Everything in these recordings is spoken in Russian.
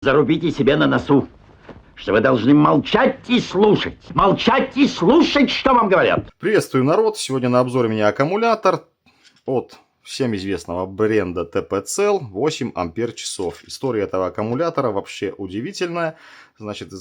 Зарубите себе на носу, что вы должны молчать и слушать. Молчать и слушать, что вам говорят. Приветствую, народ! Сегодня на обзоре у меня аккумулятор от всем известного бренда TP-Cell 8 ампер-часов. История этого аккумулятора вообще удивительная. Значит,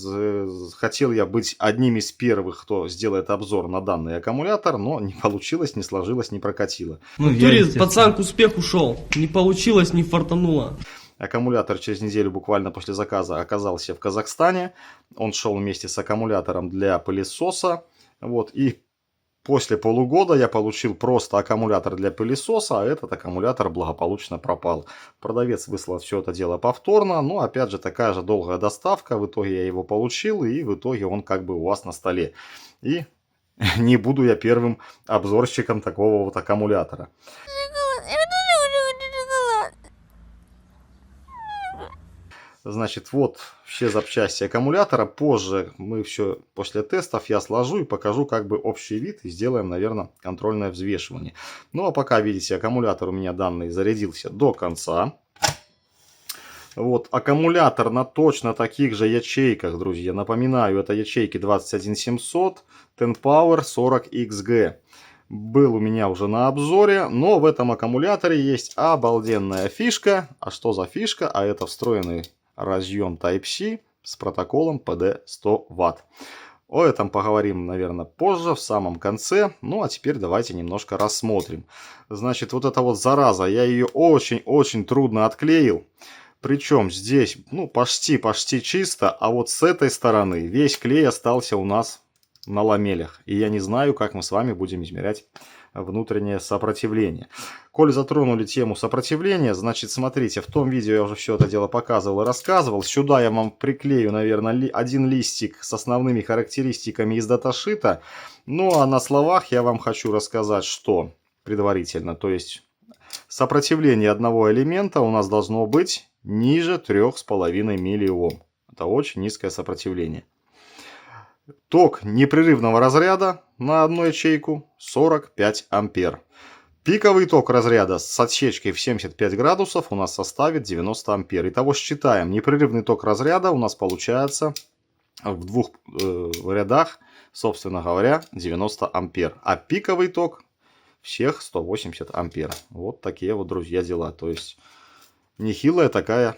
хотел я быть одним из первых, кто сделает обзор на данный аккумулятор, но не получилось, не сложилось, не прокатило. Ну, пацан к успеху шел. Не получилось, не фартануло. Аккумулятор через неделю буквально после заказа оказался в Казахстане. Он шел вместе с аккумулятором для пылесоса. Вот, и после полугода я получил просто аккумулятор для пылесоса, а этот аккумулятор благополучно пропал. Продавец выслал все это дело повторно, но опять же такая же долгая доставка. В итоге я его получил, и в итоге он как бы у вас на столе. И не буду я первым обзорщиком такого вот аккумулятора. Значит, вот все запчасти аккумулятора. Позже мы все после тестов я сложу и покажу как бы общий вид. И сделаем, наверное, контрольное взвешивание. Ну, а пока, видите, аккумулятор у меня данный зарядился до конца. Вот, аккумулятор на точно таких же ячейках, друзья. Напоминаю, это ячейки 21700, TenPower 40XG. Был у меня уже на обзоре, но в этом аккумуляторе есть обалденная фишка. А что за фишка? А это встроенный разъем Type-C с протоколом PD 100 Вт. О этом поговорим, наверное, позже, в самом конце. Ну, а теперь давайте немножко рассмотрим. Значит, вот эта вот зараза, я ее очень-очень трудно отклеил. Причем здесь, ну, почти чисто, а вот с этой стороны весь клей остался у нас на ламелях. И я не знаю, как мы с вами будем измерять внутреннее сопротивление. Коль затронули тему сопротивления, значит, смотрите, в том видео я уже все это дело показывал и рассказывал. Сюда я вам приклею, наверное, один листик с основными характеристиками из даташита. Ну, а на словах я вам хочу рассказать, что предварительно. То есть, сопротивление одного элемента у нас должно быть ниже 3,5 миллиом. Это очень низкое сопротивление. Ток непрерывного разряда на одну ячейку 45 ампер. Пиковый ток разряда с отсечкой в 75 градусов у нас составит 90 ампер. Итого считаем. Непрерывный ток разряда у нас получается в двух рядах, собственно говоря, 90 ампер. А пиковый ток всех 180 ампер. Вот такие вот, друзья, дела. То есть нехилая такая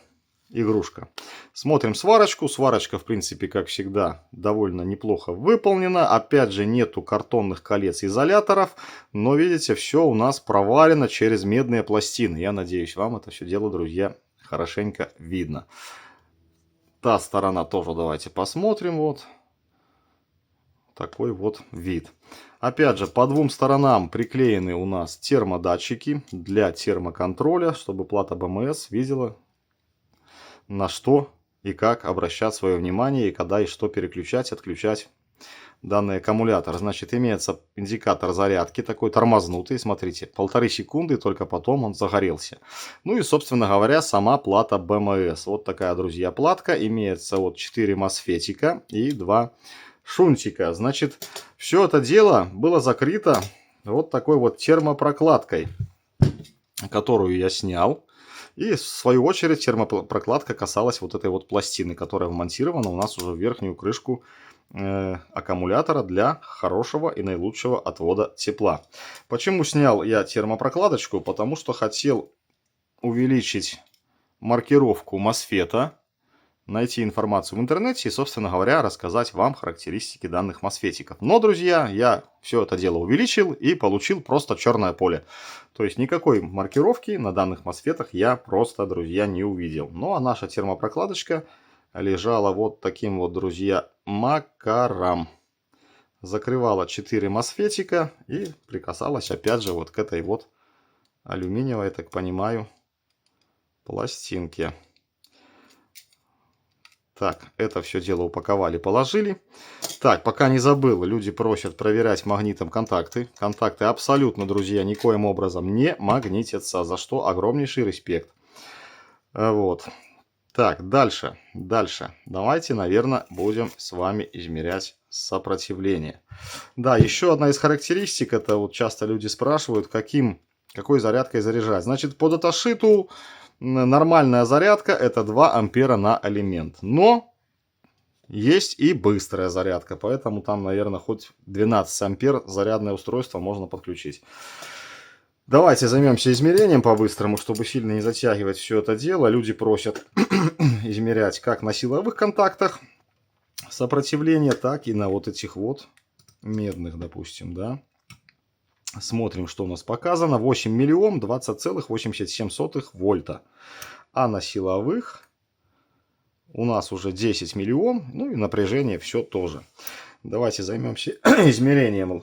игрушка. Смотрим сварочку. Сварочка, в принципе, как всегда, довольно неплохо выполнена. Опять же, нету картонных колец изоляторов. Но, видите, все у нас проварено через медные пластины. Я надеюсь, вам это все дело, друзья, хорошенько видно. Та сторона тоже давайте посмотрим. Вот такой вот вид. Опять же, по двум сторонам приклеены у нас термодатчики для термоконтроля, чтобы плата БМС видела, на что и как обращать свое внимание, и когда и что переключать, отключать данный аккумулятор. Значит, имеется индикатор зарядки, такой тормознутый, смотрите, 1,5 секунды, только потом он загорелся. Ну и, собственно говоря, сама плата БМС. Вот такая, друзья, платка. Имеется вот 4 мосфетика и 2 шунтика. Значит, все это дело было закрыто вот такой вот термопрокладкой, которую я снял. И в свою очередь термопрокладка касалась вот этой вот пластины, которая вмонтирована у нас уже в верхнюю крышку аккумулятора для хорошего и наилучшего отвода тепла. Почему снял я термопрокладочку? Потому что хотел увеличить маркировку мосфета, найти информацию в интернете и, собственно говоря, рассказать вам характеристики данных мосфетиков. Но, друзья, я все это дело увеличил и получил просто черное поле. То есть никакой маркировки на данных мосфетах я просто, друзья, не увидел. Ну, а наша термопрокладочка лежала вот таким вот, друзья, макаром. Закрывала 4 мосфетика и прикасалась опять же вот к этой вот алюминиевой, я так понимаю, пластинке. Так, это все дело упаковали, положили. Так, пока не забыл, люди просят проверять магнитом контакты. Контакты абсолютно, друзья, никоим образом не магнитятся, за что огромнейший респект. Вот. Так, дальше. Давайте, наверное, будем с вами измерять сопротивление. Да, еще одна из характеристик, это вот часто люди спрашивают, какой зарядкой заряжать. Значит, по даташиту нормальная зарядка это 2 ампера на элемент. Но есть и быстрая зарядка, поэтому там, наверное, хоть 12 ампер зарядное устройство можно подключить. Давайте займемся измерением по-быстрому, чтобы сильно не затягивать все это дело. Люди просят измерять как на силовых контактах сопротивление, так и на вот этих вот медных, допустим, да. Смотрим, что у нас показано. 8 миллиом 20,87 вольта. А на силовых у нас уже 10 миллиом. Ну и напряжение все тоже. Давайте займемся измерением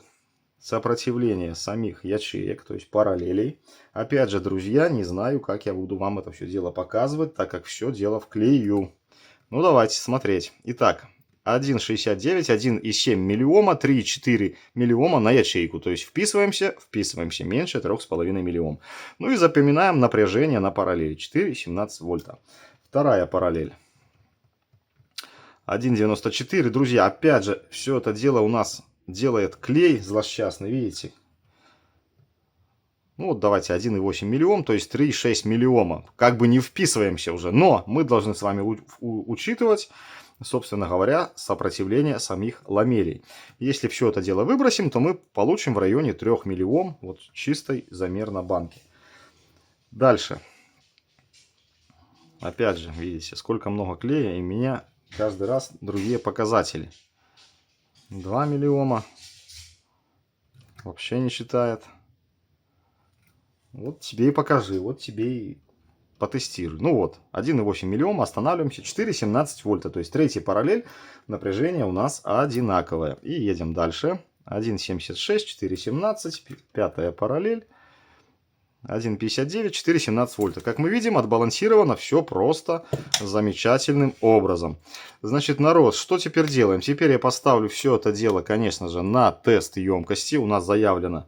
сопротивления самих ячеек, то есть параллелей. Опять же, друзья, не знаю, как я буду вам это все дело показывать, так как все дело вклею. Ну, давайте смотреть. Итак, 1,69, 1,7 миллиома, 3,4 миллиома на ячейку. То есть вписываемся меньше 3,5 миллиом. Ну и запоминаем напряжение на параллели. 4,17 вольта. Вторая параллель. 1,94. Друзья, опять же, все это дело у нас делает клей злосчастный, видите? Ну вот давайте 1,8 миллиом, то есть 3,6 миллиома. Как бы не вписываемся уже, но мы должны с вами учитывать, собственно говоря, сопротивление самих ламелей. Если все это дело выбросим, то мы получим в районе 3 миллиом, вот чистый замер на банке. Дальше. Опять же, видите, сколько много клея, и у меня каждый раз другие показатели. 2 миллиома. Вообще не считает. Вот тебе и покажи, вот тебе и потестируй. Ну вот, 1,8 миллиома, останавливаемся, 4,17 вольта. То есть третья параллель, напряжение у нас одинаковое. И едем дальше. 1,76, 4,17, пятая параллель. 1,59, 4,17 вольта. Как мы видим, отбалансировано все просто замечательным образом. Значит, народ, что теперь делаем? Теперь я поставлю все это дело, конечно же, на тест емкости. У нас заявлено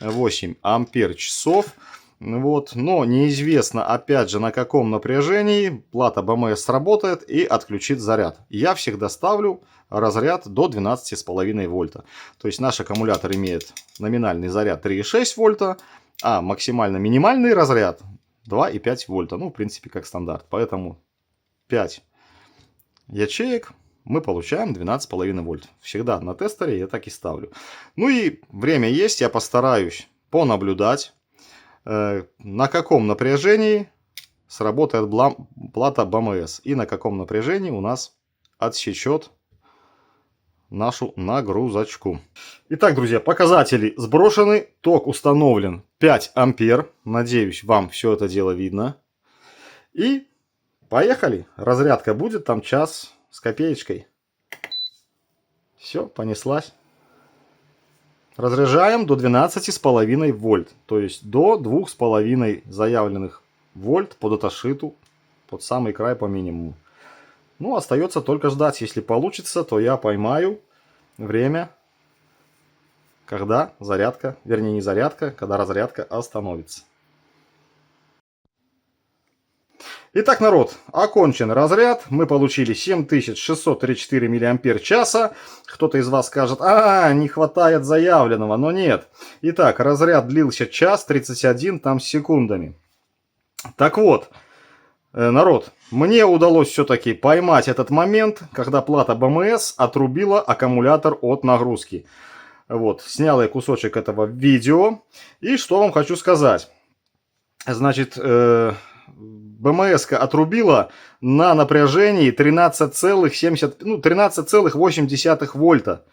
8 ампер часов. Вот. Но неизвестно, опять же, на каком напряжении плата БМС сработает и отключит заряд. Я всегда ставлю разряд до 12,5 вольта. То есть наш аккумулятор имеет номинальный заряд 3,6 вольта. А максимально минимальный разряд 2,5 вольта. Ну, в принципе, как стандарт. Поэтому 5 ячеек мы получаем 12,5 вольт. Всегда на тестере я так и ставлю. Ну и время есть. Я постараюсь понаблюдать, на каком напряжении сработает плата БМС. И на каком напряжении у нас отсечет нашу нагрузочку. Итак, друзья, показатели сброшены, ток установлен 5 ампер. Надеюсь, вам все это дело видно. И поехали. Разрядка будет там час с копеечкой. Все, понеслась. Разряжаем до 12,5 вольт. То есть до 2,5 заявленных вольт по даташиту. Под самый край по минимуму. Ну, остается только ждать. Если получится, то я поймаю время, когда зарядка, вернее не зарядка, когда разрядка остановится. Итак, народ, окончен разряд. Мы получили 7634 мАч. Кто-то из вас скажет, не хватает заявленного, но нет. Итак, разряд длился час 31 там с секундами. Так вот, народ, мне удалось все-таки поймать этот момент, когда плата БМС отрубила аккумулятор от нагрузки. Вот, снял я кусочек этого видео. И что вам хочу сказать. Значит, БМС-ка отрубила на напряжении 13,8 вольта.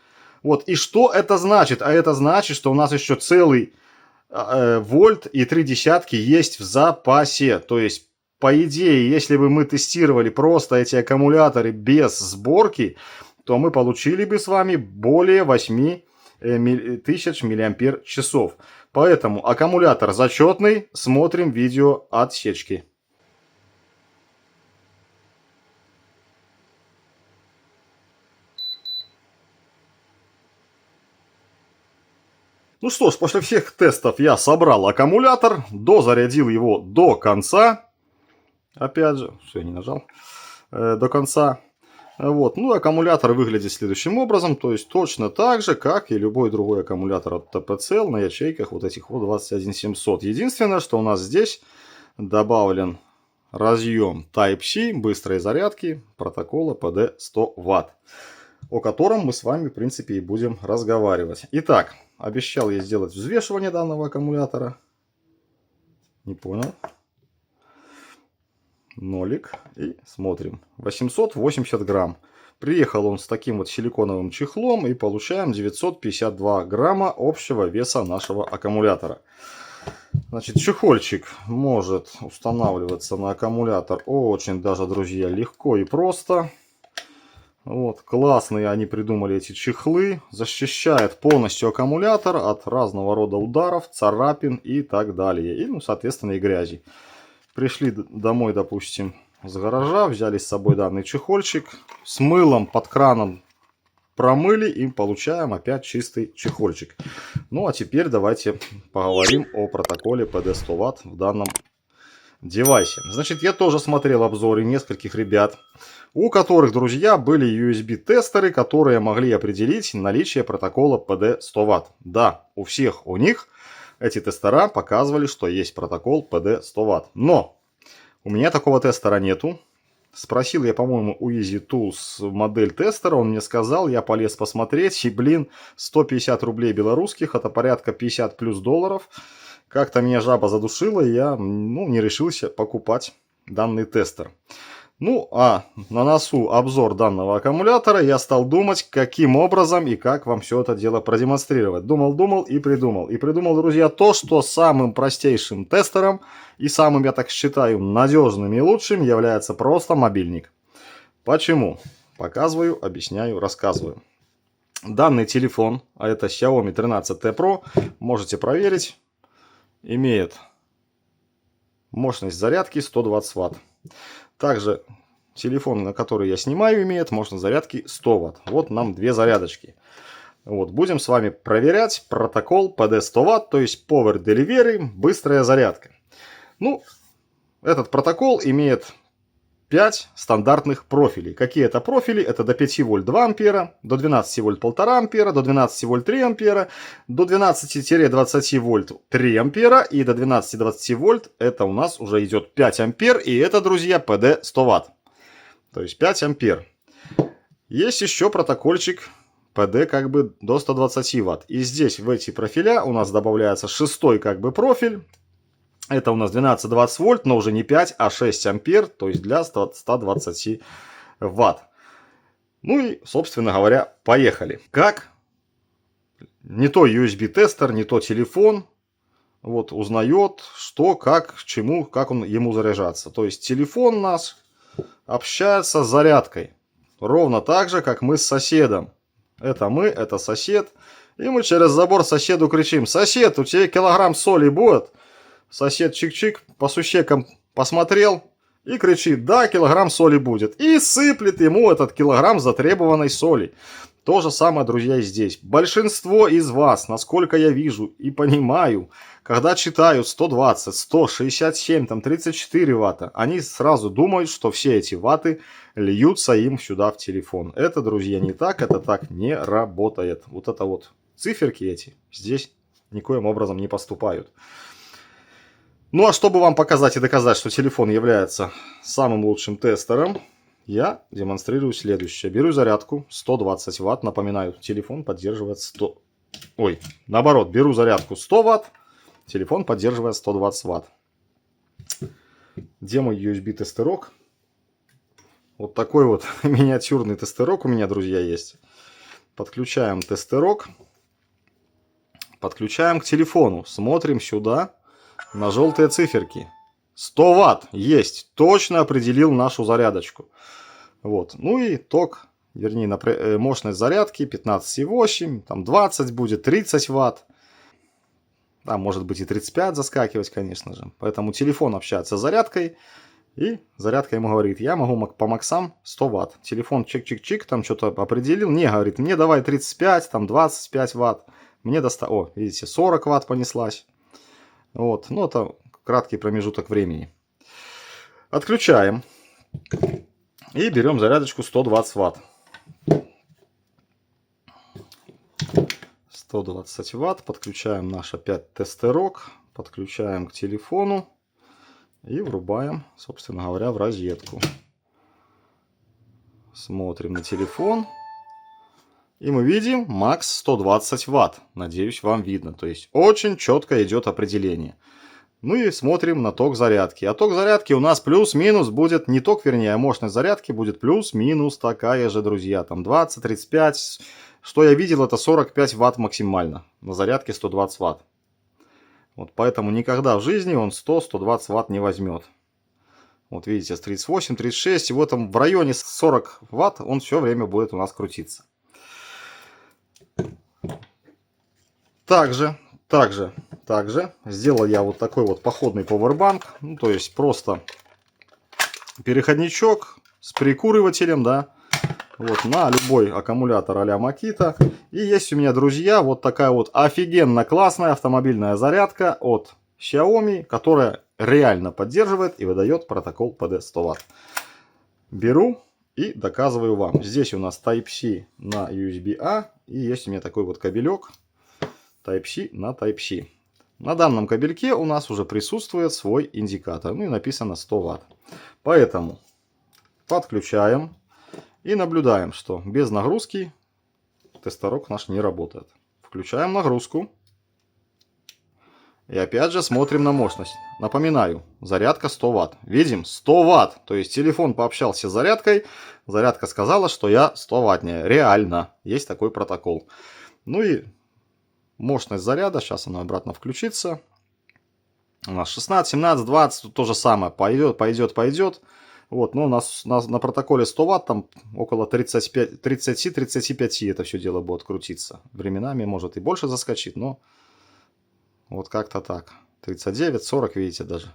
Вот, и что это значит? А это значит, что у нас еще целый вольт и 3 десятки есть в запасе. То есть, по идее, если бы мы тестировали просто эти аккумуляторы без сборки, то мы получили бы с вами более 8000 мАч. Поэтому аккумулятор зачетный. Смотрим видео отсечки. Ну что ж, после всех тестов я собрал аккумулятор, дозарядил его до конца. Опять же, все, я не нажал. До конца. Вот. Ну, аккумулятор выглядит следующим образом. То есть, точно так же, как и любой другой аккумулятор от TPCL на ячейках вот этих вот 21700. Единственное, что у нас здесь добавлен разъем Type-C быстрой зарядки протокола PD 100 Вт, о котором мы с вами, в принципе, и будем разговаривать. Итак, обещал я сделать взвешивание данного аккумулятора. Не понял. Нолик. И смотрим. 880 грамм. Приехал он с таким вот силиконовым чехлом, и получаем 952 грамма общего веса нашего аккумулятора. Значит, чехольчик может устанавливаться на аккумулятор очень даже, друзья, легко и просто. Вот, классные они придумали эти чехлы. Защищает полностью аккумулятор от разного рода ударов, царапин и так далее. И, ну, соответственно, и грязи. Пришли домой, допустим, с гаража, взяли с собой данный чехольчик, с мылом под краном промыли и получаем опять чистый чехольчик. Ну а теперь давайте поговорим о протоколе PD 100 Вт в данном девайсе. Значит, я тоже смотрел обзоры нескольких ребят, у которых, друзья, были USB-тестеры, которые могли определить наличие протокола PD 100 Вт. Да, у всех у них эти тестера показывали, что есть протокол PD 100 Вт. Но у меня такого тестера нету. Спросил я, по-моему, у EasyTools модель тестера, он мне сказал, я полез посмотреть, и, блин, 150 рублей белорусских, это порядка 50 плюс долларов. Как-то меня жаба задушила, и я, ну, не решился покупать данный тестер. Ну, а на носу обзор данного аккумулятора, я стал думать, каким образом и как вам все это дело продемонстрировать. Думал и придумал. И придумал, друзья, то, что самым простейшим тестером и самым, я так считаю, надежным и лучшим является просто мобильник. Почему? Показываю, объясняю, рассказываю. Данный телефон, а это Xiaomi 13T Pro, можете проверить, имеет мощность зарядки 120 Вт. Также телефон, на который я снимаю, имеет мощность зарядки 100 Вт. Вот нам две зарядочки. Вот, будем с вами проверять протокол PD 100 Вт, то есть Power Delivery, быстрая зарядка. Ну, этот протокол имеет 5 стандартных профилей. Какие это профили? Это до 5 вольт 2 ампера, до 12 вольт 1,5 ампера, до 12 вольт 3 ампера, до 12-20 вольт 3 ампера и до 12-20 вольт это у нас уже идет 5 ампер. И это, друзья, PD 100 Вт. То есть 5 ампер. Есть еще протокольчик PD как бы до 120 Вт. И здесь в эти профиля у нас добавляется шестой как бы профиль. Это у нас 12-20 вольт, но уже не 5, а 6 ампер, то есть для 120 ватт. Ну и, собственно говоря, поехали. Как не то USB-тестер, не то телефон вот, узнает, что, как, к чему, как он ему заряжаться. То есть телефон наш общается с зарядкой. Ровно так же, как мы с соседом. Это мы, это сосед. И мы через забор соседу кричим: сосед, у тебя килограмм соли будет? Сосед чик-чик по сущекам посмотрел и кричит: да, килограмм соли будет. И сыплет ему этот килограмм затребованной соли. То же самое, друзья, и здесь. Большинство из вас, насколько я вижу и понимаю, когда читают 120, 167, там 34 ватта, они сразу думают, что все эти ватты льются им сюда в телефон. Это, друзья, не так, это так не работает. Вот это вот циферки эти здесь никоим образом не поступают. Ну а чтобы вам показать и доказать, что телефон является самым лучшим тестером, я демонстрирую следующее. Беру зарядку 120 Вт. Напоминаю, телефон поддерживает 100... Ой, наоборот, беру зарядку 100 Вт. Телефон поддерживает 120 Вт. Где мой USB-тестерок? Вот такой вот миниатюрный тестерок у меня, друзья, есть. Подключаем тестерок. Подключаем к телефону. Смотрим сюда. На желтые циферки. 100 Вт есть. Точно определил нашу зарядочку. Вот. Ну и ток, вернее, мощность зарядки 15,8. Там 20 будет, 30 Вт. Там может быть и 35 заскакивать, конечно же. Поэтому телефон общается с зарядкой. И зарядка ему говорит: я могу по максам 100 Вт. Телефон чик-чик-чик, там что-то определил. Не, говорит, мне давай 35, там 25 Вт. Мне достаточно. О, видите, 40 Вт понеслась. Вот, ну это краткий промежуток времени. Отключаем. И берем зарядочку 120 Вт. 120 Вт. Подключаем наш опять тестерок. Подключаем к телефону. И врубаем, собственно говоря, в розетку. Смотрим на телефон. И мы видим макс 120 Вт. Надеюсь, вам видно. То есть очень четко идет определение. Ну и смотрим на ток зарядки. А ток зарядки у нас плюс-минус будет, не ток, вернее, а мощность зарядки будет плюс-минус такая же, друзья. Там 20-35. Что я видел, это 45 Вт максимально. На зарядке 120 Вт. Вот поэтому никогда в жизни он 100-120 Вт не возьмет. Вот видите, с 38, 36, и в этом в районе 40 Вт он все время будет у нас крутиться. Также сделал я вот такой вот походный пауэрбанк. Ну, то есть просто переходничок с прикуривателем, да. Вот на любой аккумулятор а-ля Makita. И есть у меня, друзья, вот такая вот офигенно классная автомобильная зарядка от Xiaomi, которая реально поддерживает и выдает протокол PD100 Вт. Беру и доказываю вам. Здесь у нас Type-C на USB-A. И есть у меня такой вот кабелек Type-C на Type-C. На данном кабельке у нас уже присутствует свой индикатор. Ну и написано 100 Вт. Поэтому подключаем и наблюдаем, что без нагрузки тесторок наш не работает. Включаем нагрузку. И опять же смотрим на мощность. Напоминаю, зарядка 100 Вт. Видим? 100 Вт. То есть телефон пообщался с зарядкой. Зарядка сказала, что я 100 ваттнее. Реально. Есть такой протокол. Ну и мощность заряда. Сейчас она обратно включится. У нас 16, 17, 20. Тут то же самое. Пойдет. Вот, но у нас на протоколе 100 Вт. Там около 30-35 это все дело будет крутиться. Временами может и больше заскочит, но... Вот как-то так. 39, 40, видите даже.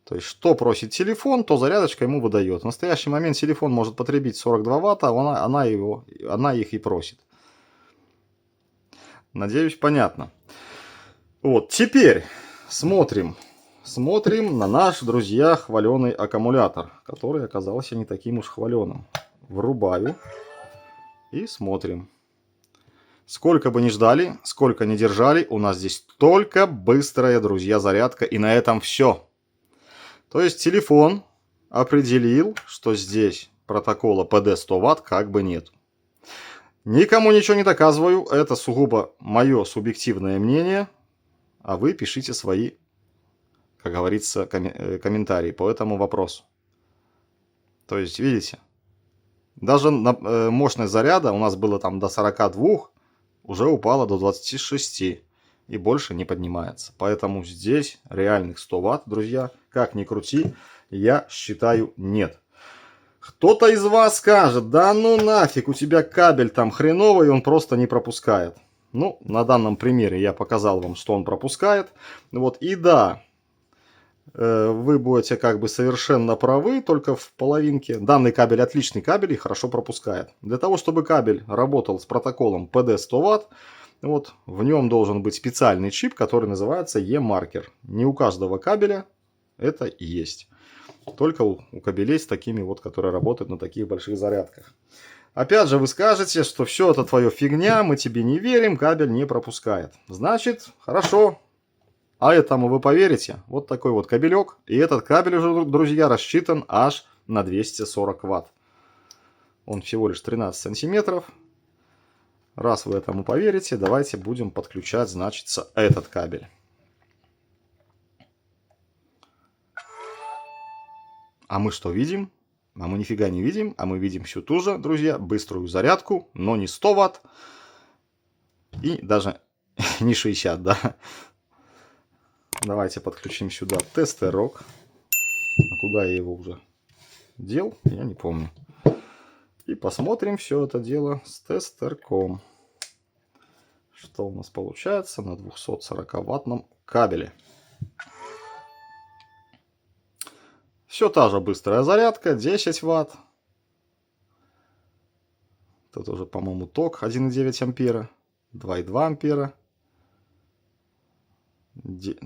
То есть, что просит телефон, то зарядочка ему выдает. В настоящий момент телефон может потребить 42 ватта, она их и просит. Надеюсь, понятно. Вот, теперь смотрим на наш, друзья, хваленый аккумулятор, который оказался не таким уж хваленым. Врубаю и смотрим. Сколько бы ни ждали, сколько ни держали, у нас здесь только быстрая, друзья, зарядка. И на этом все. То есть телефон определил, что здесь протокола PD100 Вт как бы нет. Никому ничего не доказываю. Это сугубо мое субъективное мнение. А вы пишите свои, как говорится, комментарии по этому вопросу. То есть, видите, даже мощность заряда у нас было там до 42. Уже упала до 26 и больше не поднимается. Поэтому здесь реальных 100 Вт, друзья, как ни крути, я считаю нет. Кто-то из вас скажет, да ну нафиг, у тебя кабель там хреновый, он просто не пропускает. Ну, на данном примере я показал вам, что он пропускает. Вот, и да, вы будете как бы совершенно правы, только в половинке. Данный кабель отличный кабель и хорошо пропускает. Для того, чтобы кабель работал с протоколом PD100 Вт, вот, в нем должен быть специальный чип, который называется E-маркер. Не у каждого кабеля это есть. Только у кабелей с такими вот, которые работают на таких больших зарядках. Опять же, вы скажете, что все это твоя фигня, мы тебе не верим, кабель не пропускает. Значит, хорошо. А этому вы поверите? Вот такой вот кабелек. И этот кабель уже, друзья, рассчитан аж на 240 Вт. Он всего лишь 13 сантиметров. Раз вы этому поверите, давайте будем подключать, значит, этот кабель. А мы что видим? А мы нифига не видим. А мы видим всю ту же, друзья, быструю зарядку, но не 100 Вт. И даже не 60, да. Давайте подключим сюда тестерок. А куда я его уже дел? Я не помню. И посмотрим все это дело с тестерком. Что у нас получается на 240-ваттном кабеле. Все та же быстрая зарядка, 10 Вт. Тут уже, по-моему, ток 1,9 ампера, 2,2 ампера.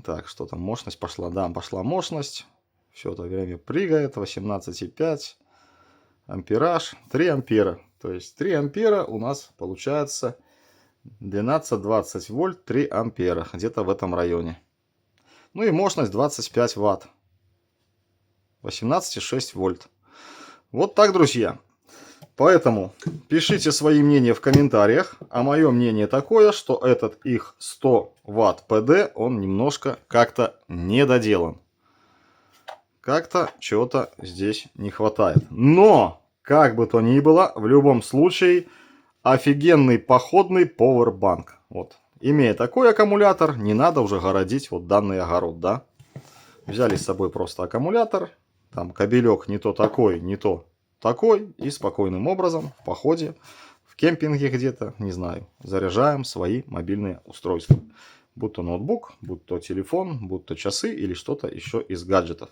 Так, что там, мощность пошла? Да, пошла мощность. Все это время прыгает, 18,5 ампераж, 3 ампера. То есть 3 ампера у нас получается 12-20 вольт, 3 ампера. Где-то в этом районе. Ну и мощность 25 Вт. 18,6 вольт. Вот так, друзья. Поэтому пишите свои мнения в комментариях. А мое мнение такое, что этот их 100 Вт ПД, он немножко как-то недоделан. Как-то чего-то здесь не хватает. Но, как бы то ни было, в любом случае, офигенный походный пауэрбанк. Вот. Имея такой аккумулятор, не надо уже городить вот данный огород, да? Взяли с собой просто аккумулятор, там кабелек не то такой, не то такой, и спокойным образом в походе, в кемпинге где-то, не знаю, заряжаем свои мобильные устройства. Будь то ноутбук, будь то телефон, будь то часы или что-то еще из гаджетов.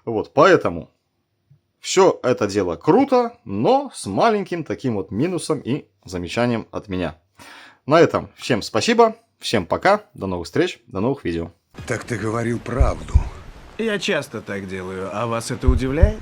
Вот, поэтому все это дело круто, но с маленьким таким вот минусом и замечанием от меня. На этом всем спасибо, всем пока, до новых встреч, до новых видео. Так ты говорил правду. Я часто так делаю, а вас это удивляет?